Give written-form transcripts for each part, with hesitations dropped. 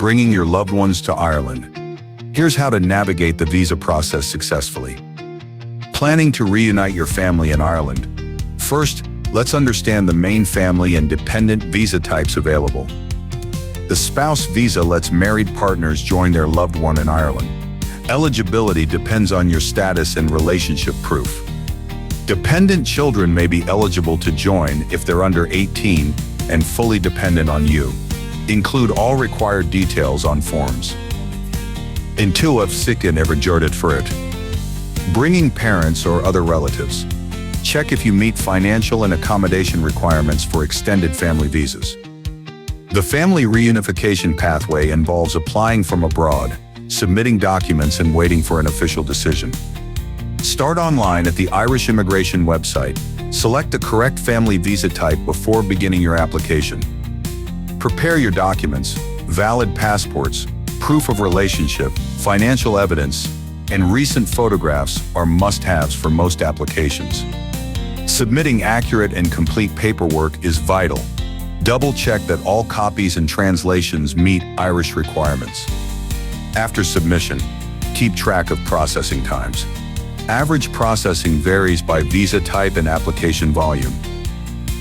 bringing your loved ones to Ireland. Here's how to navigate the visa process successfully. Planning to reunite your family in Ireland. First, let's understand the main family and dependent visa types available. The spouse visa lets married partners join their loved one in Ireland. Eligibility depends on your status and relationship proof. Dependent children may be eligible to join if they're under 18 and fully dependent on you. Include all required details on forms. Into of sicken ever jordet for it. Bringing parents or other relatives. Check if you meet financial and accommodation requirements for extended family visas. The family reunification pathway involves applying from abroad, submitting documents and waiting for an official decision. Start online at the Irish immigration website. Select the correct family visa type before beginning your application. Prepare your documents, valid passports, proof of relationship, financial evidence, and recent photographs are must-haves for most applications. Submitting accurate and complete paperwork is vital. Double-check that all copies and translations meet Irish requirements. After submission, keep track of processing times. Average processing varies by visa type and application volume.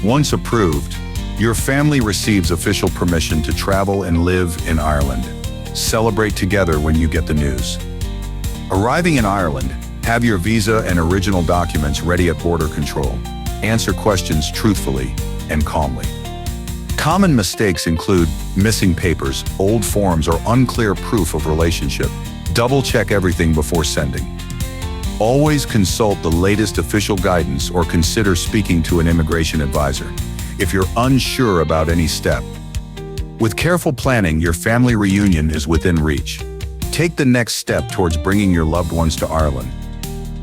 Once approved, your family receives official permission to travel and live in Ireland. Celebrate together when you get the news. Arriving in Ireland, have your visa and original documents ready at border control. Answer questions truthfully and calmly. Common mistakes include missing papers, old forms, or unclear proof of relationship. Double-check everything before sending. Always consult the latest official guidance or consider speaking to an immigration advisor if you're unsure about any step. With careful planning, your family reunion is within reach. Take the next step towards bringing your loved ones to Ireland.